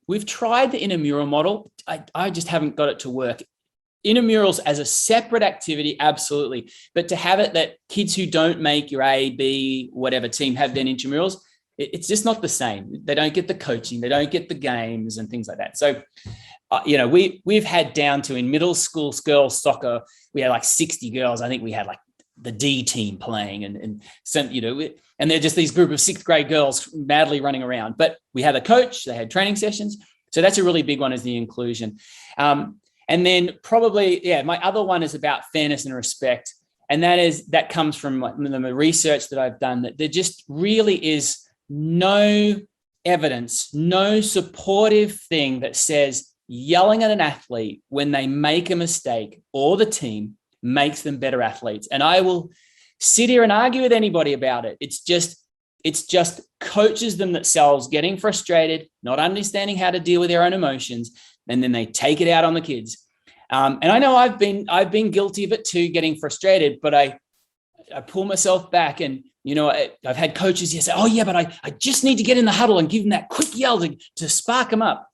We've tried the intramural model. I just haven't got it to work. Intramurals as a separate activity, absolutely. But to have it that kids who don't make your A, B, whatever team have then intramurals, it's just not the same. They don't get the coaching. They don't get the games and things like that. So, we've had down to in middle school girls soccer, we had like 60 girls. I think we had like the D team playing and they're just these group of 6th grade girls madly running around. But we had a coach, they had training sessions. So that's a really big one, is the inclusion. And then probably, my other one is about fairness and respect. And that comes from the research that I've done, that there just really is no evidence, no supportive thing that says yelling at an athlete when they make a mistake or the team makes them better athletes. And I will sit here and argue with anybody about it. It's just coaches them themselves getting frustrated, not understanding how to deal with their own emotions, and then they take it out on the kids. And I know I've been guilty of it too, getting frustrated, but I pull myself back. And I've had coaches here say, "Oh yeah, but I just need to get in the huddle and give them that quick yell to spark them up."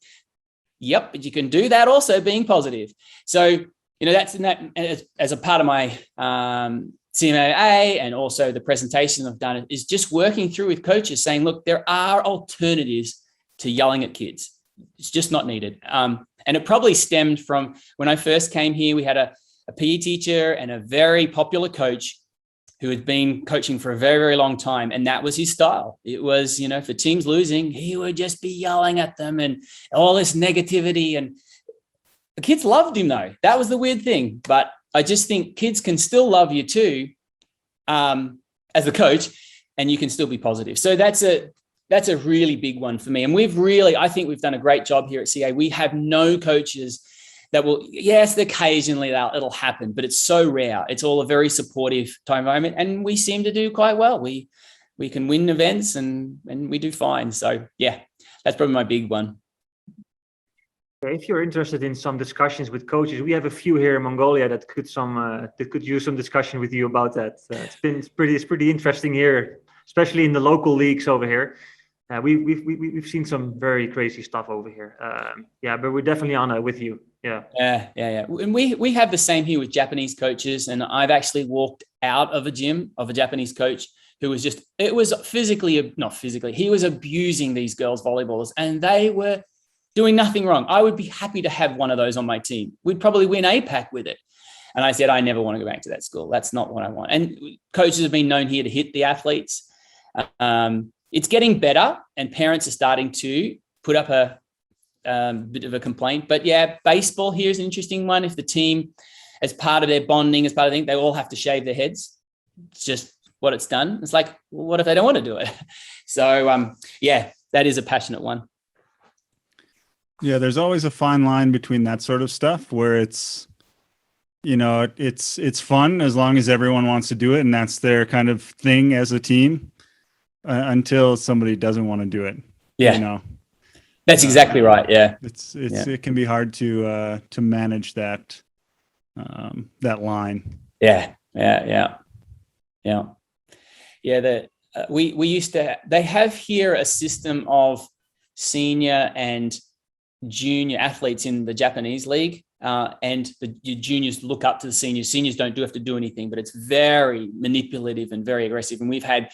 Yep, but you can do that also being positive. So that's in that as a part of my CMAA, and also the presentation I've done is just working through with coaches saying, look, there are alternatives to yelling at kids. It's just not needed. And it probably stemmed from when I first came here. We had a PE teacher and a very popular coach who had been coaching for a very, very long time. And that was his style. It was, for teams losing, he would just be yelling at them and all this negativity. And the kids loved him though. That was the weird thing. But I just think kids can still love you too, as a coach, and you can still be positive. So that's a really big one for me. And I think we've done a great job here at CA. We have no coaches that will, yes, occasionally it'll happen, but it's so rare. It's all a very supportive type environment, and we seem to do quite well. We can win events and we do fine. So yeah, that's probably my big one. If you're interested in some discussions with coaches, we have a few here in Mongolia that could use some discussion with you about that. It's pretty interesting here, especially in the local leagues over here. We've seen some very crazy stuff over here. But we're definitely on it with you. Yeah. And we have the same here with Japanese coaches. And I've actually walked out of a gym of a Japanese coach who was he was abusing these girls volleyballers, and they were doing nothing wrong. I would be happy to have one of those on my team. We'd probably win APAC with it. And I said, I never want to go back to that school. That's not what I want. And coaches have been known here to hit the athletes. It's getting better, and parents are starting to put up a bit of a complaint. But yeah, baseball here is an interesting one. If the team, as part of their bonding, as part of the thing, they all have to shave their heads. It's just what it's done. It's like, well, what if they don't want to do it? So that is a passionate one. Yeah, there's always a fine line between that sort of stuff where it's, it's fun as long as everyone wants to do it, and that's their kind of thing as a team, until somebody doesn't want to do it. Yeah, that's exactly right. Yeah, it can be hard to manage that line. Yeah. We used to. They have here a system of senior and junior athletes in the Japanese league, and the juniors look up to the seniors. Seniors don't have to do anything, but it's very manipulative and very aggressive. And we've had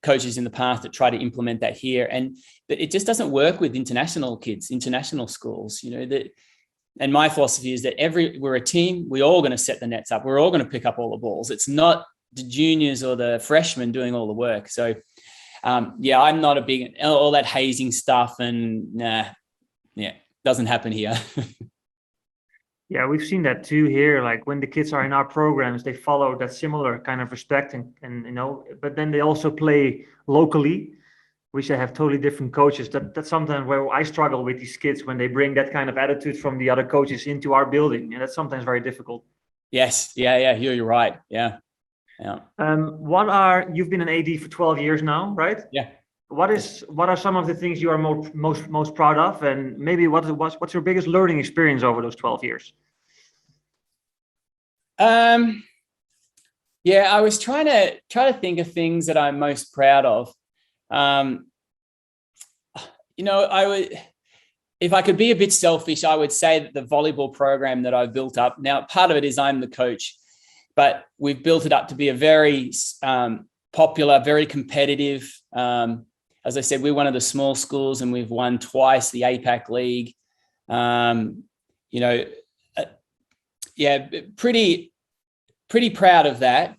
coaches in the past that try to implement that here, and it just doesn't work with international kids, international schools. And my philosophy is that we're a team. We're all going to set the nets up. We're all going to pick up all the balls. It's not the juniors or the freshmen doing all the work. So, I'm not a big all that hazing stuff, and doesn't happen here. Yeah, we've seen that too here. Like when the kids are in our programs, they follow that similar kind of respect and but then they also play locally which they have totally different coaches. That's sometimes where I struggle with these kids when they bring that kind of attitude from the other coaches into our building, and that's sometimes very difficult. Yes, yeah, you're right. Yeah. You've been an AD for 12 years now, right? Yeah. What are some of the things you are most proud of, and maybe what's your biggest learning experience over those 12 years? Yeah, I was trying to think of things that I'm most proud of. If I could be a bit selfish, I would say that the volleyball program that I've built up, now part of it is I'm the coach, but we've built it up to be a very popular, very competitive. As I said, we're one of the small schools and we've won twice the APAC League. Pretty proud of that.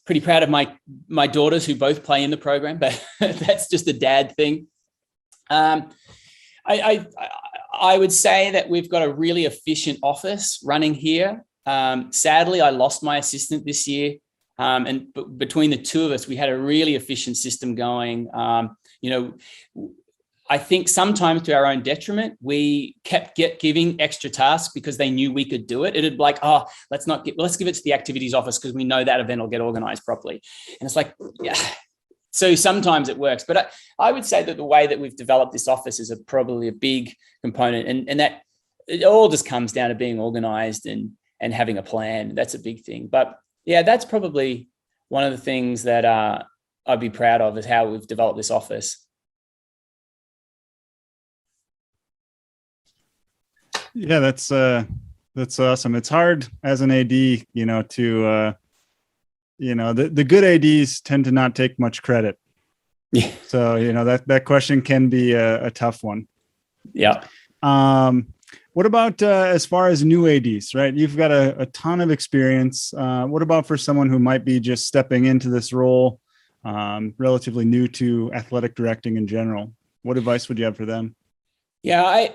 Pretty proud of my daughters who both play in the program, but that's just a dad thing. I would say that we've got a really efficient office running here. Sadly, I lost my assistant this year. And between the two of us, we had a really efficient system going. I think sometimes to our own detriment, we kept giving extra tasks because they knew we could do it. It'd be like, let's give it to the activities office because we know that event will get organized properly. And it's like, yeah. So sometimes it works, but I would say that the way that we've developed this office is probably a big component, and that it all just comes down to being organized and having a plan. That's a big thing. But yeah, that's probably one of the things that I'd be proud of, is how we've developed this office. Yeah, that's awesome. It's hard as an AD, the good ADs tend to not take much credit. Yeah. So, that question can be a tough one. Yeah. What about as far as new ADs, right? You've got a ton of experience. What about for someone who might be just stepping into this role, relatively new to athletic directing in general? What advice would you have for them? Yeah,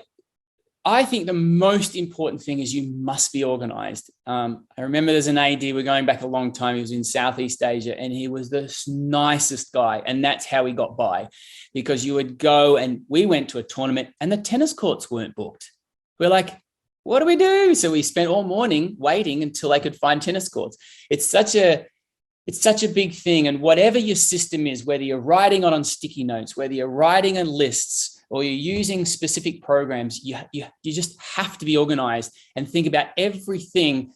I think the most important thing is you must be organized. I remember there's an AD, we're going back a long time, he was in Southeast Asia, and he was the nicest guy. And that's how he got by, because you would go, and we went to a tournament and the tennis courts weren't booked. We're like, what do we do? So we spent all morning waiting until they could find tennis courts. It's such a big thing. And whatever your system is, whether you're writing on sticky notes, whether you're writing on lists, or you're using specific programs, you just have to be organized and think about everything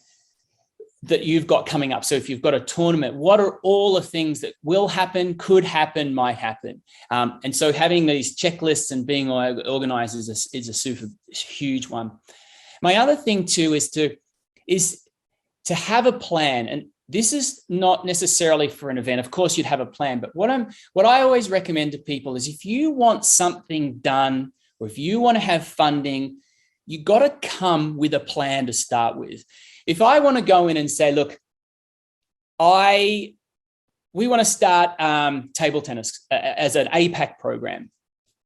that you've got coming up. So if you've got a tournament, what are all the things that will happen, could happen, might happen? And so having these checklists and being organized is a super huge one. My other thing too is to have a plan. And this is not necessarily for an event. Of course, you'd have a plan, but what I always recommend to people is, if you want something done, or if you want to have funding, you got to come with a plan to start with. If I want to go in and say, look, we want to start table tennis as an APAC program,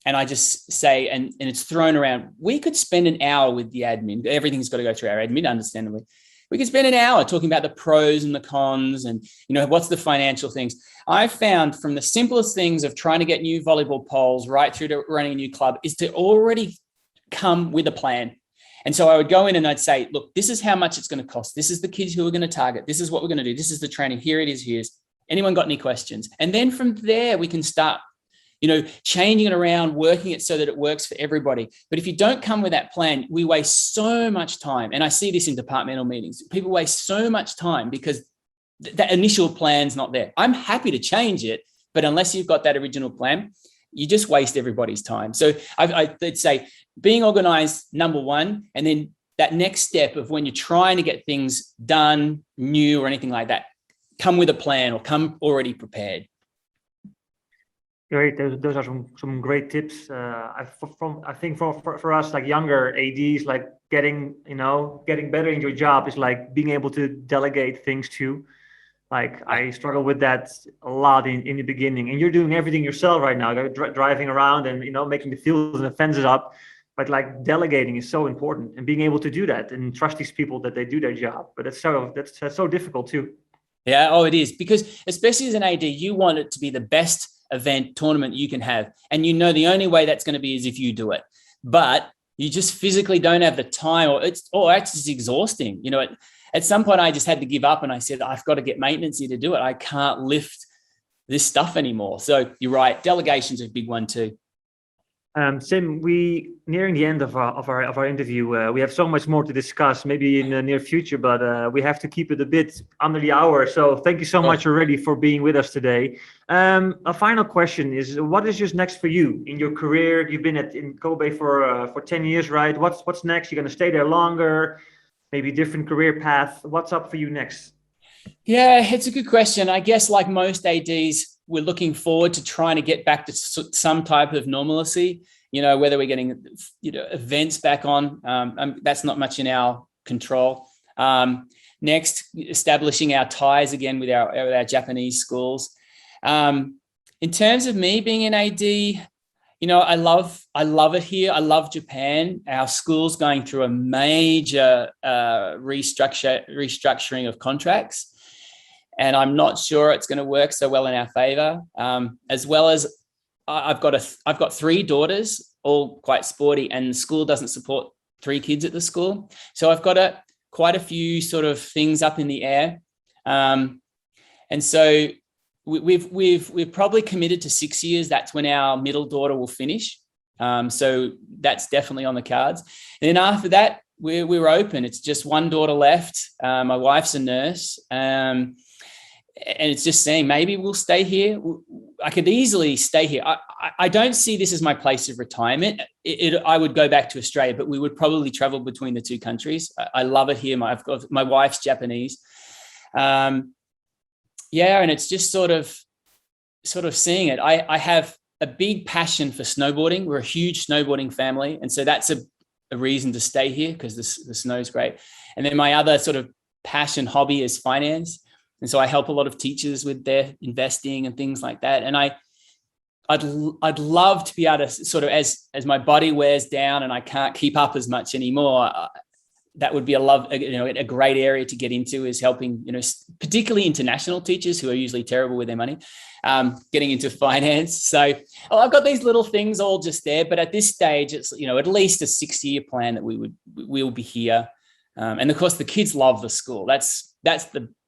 and I just say, and it's thrown around, we could spend an hour with the admin. Everything's got to go through our admin, understandably. We could spend an hour talking about the pros and the cons and, what's the financial things. I've found from the simplest things of trying to get new volleyball poles right through to running a new club is to already come with a plan. And so I would go in and I'd say, look, this is how much it's going to cost. This is the kids who we're going to target. This is what we're going to do. This is the training. Here it is. Here's anyone got any questions? And then from there, we can start, changing it around, working it so that it works for everybody. But if you don't come with that plan, we waste so much time. And I see this in departmental meetings. People waste so much time because that initial plan's not there. I'm happy to change it, but unless you've got that original plan, you just waste everybody's time. So I'd say being organized, number one, and then that next step of when you're trying to get things done, new or anything like that, come with a plan or come already prepared. Great. Those are some great tips. I think for us, like younger ADs, like getting better in your job is like being able to delegate things too. Like I struggle with that a lot in the beginning, and you're doing everything yourself right now. You're driving around and making the fields and the fences up. But like delegating is so important, and being able to do that and trust these people that they do their job. But that's so difficult too. Yeah. Oh, it is, because especially as an AD, you want it to be the best event, tournament you can have. And you know the only way that's going to be is if you do it. But you just physically don't have the time, or it's just exhausting. You know, at some point I just had to give up, and I said, I've got to get maintenance here to do it. I can't lift this stuff anymore. So you're right. Delegation's a big one too. Sim, we nearing the end of our interview. We have so much more to discuss, maybe in the near future, but we have to keep it a bit under the hour. So thank you so much already for being with us today. A final question is: what is just next for you in your career? You've been in Kobe for 10 years, right? What's next? You're going to stay there longer? Maybe different career path. What's up for you next? Yeah, it's a good question. I guess like most ADs, we're looking forward to trying to get back to some type of normalcy, you know, whether we're getting, you know, events back on, that's not much in our control. Next, establishing our ties again with our Japanese schools. In terms of me being an AD, you know, I love it here. I love Japan. Our school's going through a major restructuring of contracts. And I'm not sure it's going to work so well in our favor. As well as I've got 3 daughters, all quite sporty, and the school doesn't support 3 kids at the school. So I've got quite a few sort of things up in the air. And so we've probably committed to 6 years. That's when our middle daughter will finish. So that's definitely on the cards. And then after that, we're open. It's just one daughter left. My wife's a nurse. And it's just saying, maybe we'll stay here. I could easily stay here. I don't see this as my place of retirement. I would go back to Australia, but we would probably travel between the 2 countries. I love it here. My wife's Japanese. And it's just sort of seeing it. I have a big passion for snowboarding. We're a huge snowboarding family. And so that's a reason to stay here, because the snow's great. And then my other sort of passion hobby is finance. And so I help a lot of teachers with their investing and things like that. And I'd love to be able to sort of, as my body wears down and I can't keep up as much anymore, that would be a great area to get into, is helping, you know, particularly international teachers who are usually terrible with their money, getting into finance. So I've got these little things all just there, but at this stage, it's, you know, at least a 6-year plan that we'll be here. And of course, the kids love the school. That's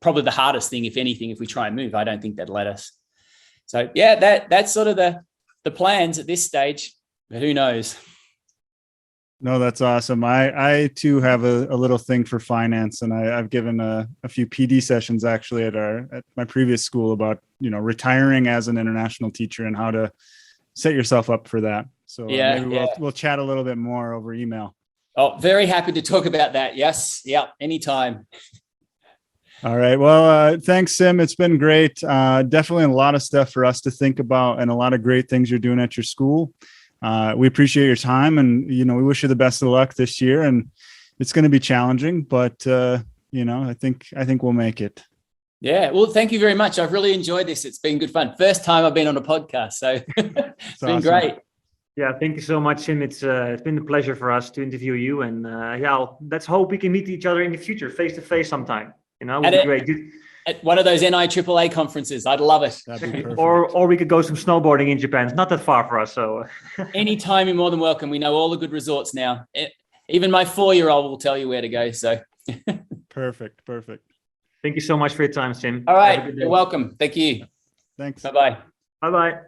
probably the hardest thing, if anything. If we try and move, I don't think they'd let us. So yeah, that's sort of the plans at this stage, but who knows? No, that's awesome. I too have a little thing for finance, and I've given a few PD sessions actually at my previous school about, you know, retiring as an international teacher and how to set yourself up for that. So maybe we'll chat a little bit more over email. Oh, very happy to talk about that. Yes. Yeah. Anytime. All right. Well, thanks, Sim. It's been great. Definitely a lot of stuff for us to think about, and a lot of great things you're doing at your school. We appreciate your time, and, you know, we wish you the best of luck this year. And it's going to be challenging, but you know, I think we'll make it. Yeah. Well, thank you very much. I've really enjoyed this. It's been good fun. First time I've been on a podcast, so it's been awesome. Great. Yeah, thank you so much, Sim. It's been a pleasure for us to interview you, and let's hope we can meet each other in the future, face to face sometime. You know, it would be great. At one of those NIAAA conferences, I'd love it. That'd be perfect. Or we could go some snowboarding in Japan. It's not that far for us, so. Anytime, you're more than welcome. We know all the good resorts now. Even my 4-year-old will tell you where to go. So. Perfect. Thank you so much for your time, Sim. All right, you're welcome. Thank you. Thanks. Bye-bye. Bye-bye.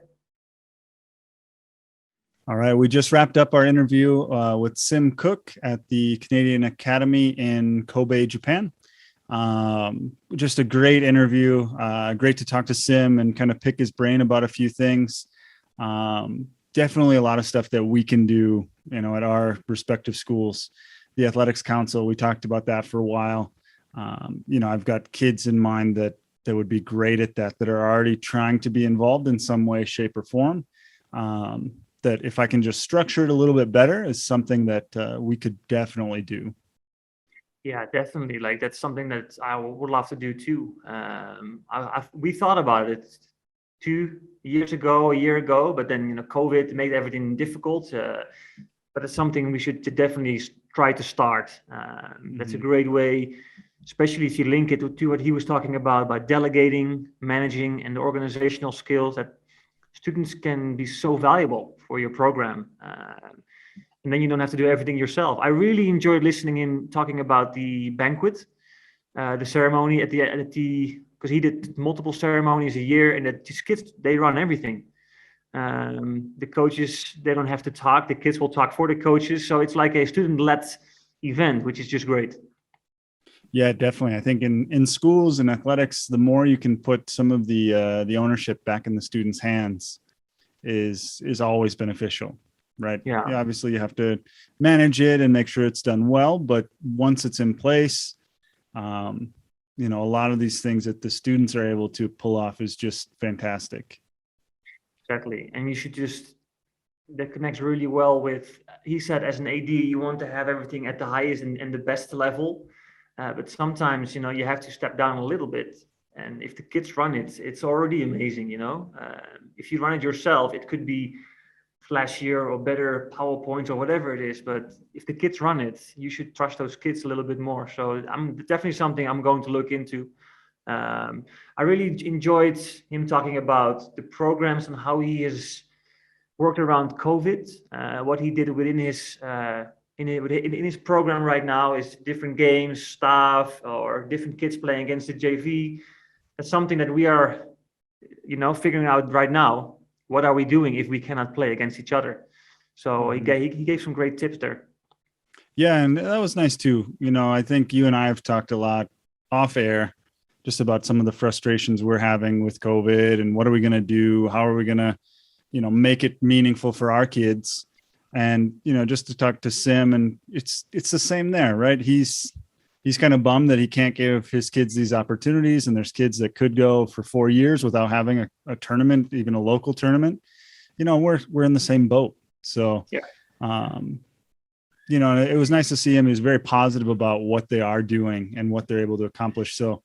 All right, we just wrapped up our interview with Sim Cook at the Canadian Academy in Kobe, Japan. Just a great interview. Great to talk to Sim and kind of pick his brain about a few things. Definitely a lot of stuff that we can do, you know, at our respective schools. The Athletics Council, we talked about that for a while. You know, I've got kids in mind that would be great at that are already trying to be involved in some way, shape, or form. That if I can just structure it a little bit better is something that we could definitely do. Yeah, definitely. Like, that's something that I would love to do too. We thought about it 2 years ago, a year ago, but then, you know, COVID made everything difficult. But it's something we should definitely try to start. That's a great way, especially if you link it to what he was talking about delegating, managing, and the organizational skills. students can be so valuable for your program. And then you don't have to do everything yourself. I really enjoyed listening in talking about the banquet, the ceremony at the because he did multiple ceremonies a year, and that these kids, they run everything. The coaches, they don't have to talk. The kids will talk for the coaches. So it's like a student-led event, which is just great. Yeah, definitely. I think in schools and athletics, the more you can put some of the ownership back in the students' hands is always beneficial, right? Yeah. Obviously, you have to manage it and make sure it's done well. But once it's in place, a lot of these things that the students are able to pull off is just fantastic. Exactly. And you should that connects really well with, he said, as an AD, you want to have everything at the highest and the best level. But sometimes, you have to step down a little bit. And if the kids run it, it's already amazing, If you run it yourself, it could be flashier or better PowerPoints or whatever it is. But if the kids run it, you should trust those kids a little bit more. So I'm definitely something I'm going to look into. I really enjoyed him talking about the programs and how he has worked around COVID, what he did within his in his program right now is different games, stuff, or different kids playing against the JV. That's something that we are, figuring out right now. What are we doing if we cannot play against each other? So he gave some great tips there. Yeah, and that was nice too. I think you and I have talked a lot off air just about some of the frustrations we're having with COVID and what are we going to do? How are we going to, make it meaningful for our kids? And, just to talk to Sim, and it's the same there, right? He's kind of bummed that he can't give his kids these opportunities. And there's kids that could go for 4 years without having a tournament, even a local tournament. We're in the same boat. So, yeah. It was nice to see him. He was very positive about what they are doing and what they're able to accomplish. So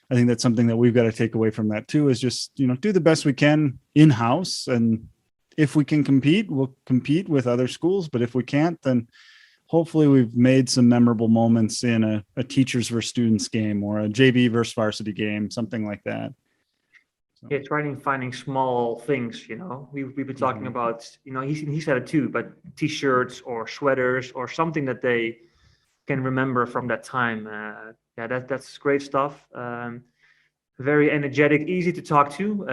I think that's something that we've got to take away from that too, is just, do the best we can in-house. And if we can compete, we'll compete with other schools. But if we can't, then hopefully we've made some memorable moments in a teachers versus students game or a JV versus varsity game, something like that. So. Yeah, trying finding small things, we've been talking about, he said it too, but T-shirts or sweaters or something that they can remember from that time. That's great stuff. Very energetic, easy to talk to.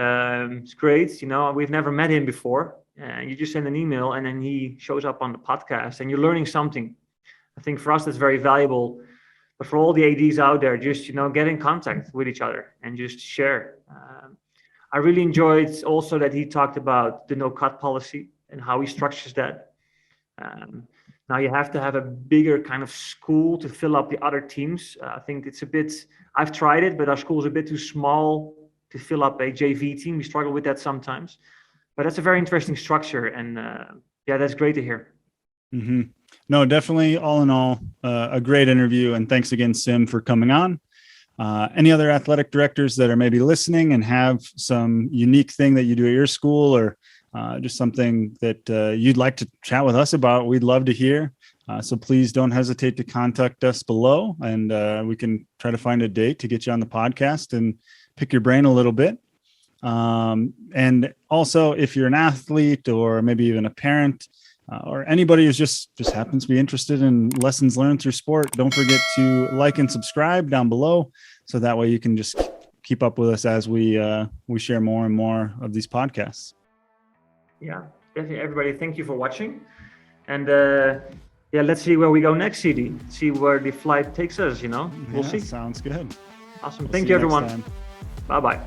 It's great. We've never met him before. You just send an email and then he shows up on the podcast and you're learning something. I think for us, that's very valuable. But for all the ADs out there, just, get in contact with each other and just share. I really enjoyed also that he talked about the no-cut policy and how he structures that. Now you have to have a bigger kind of school to fill up the other teams. I think it's I've tried it, but our school is a bit too small to fill up a JV team. We struggle with that sometimes, but that's a very interesting structure. And that's great to hear. Mm-hmm. No, definitely. All in all, a great interview. And thanks again, Sim, for coming on. Any other athletic directors that are maybe listening and have some unique thing that you do at your school or just something that you'd like to chat with us about, we'd love to hear. So please don't hesitate to contact us below and we can try to find a date to get you on the podcast and pick your brain a little bit. And also if you're an athlete or maybe even a parent or anybody who's just happens to be interested in lessons learned through sport, don't forget to like and subscribe down below. So that way you can just keep up with us as we share more and more of these podcasts. Yeah, definitely, everybody. Thank you for watching. And let's see where we go next, CD. See where the flight takes us, We'll see. Sounds good. Awesome. Thank you, everyone. Bye-bye.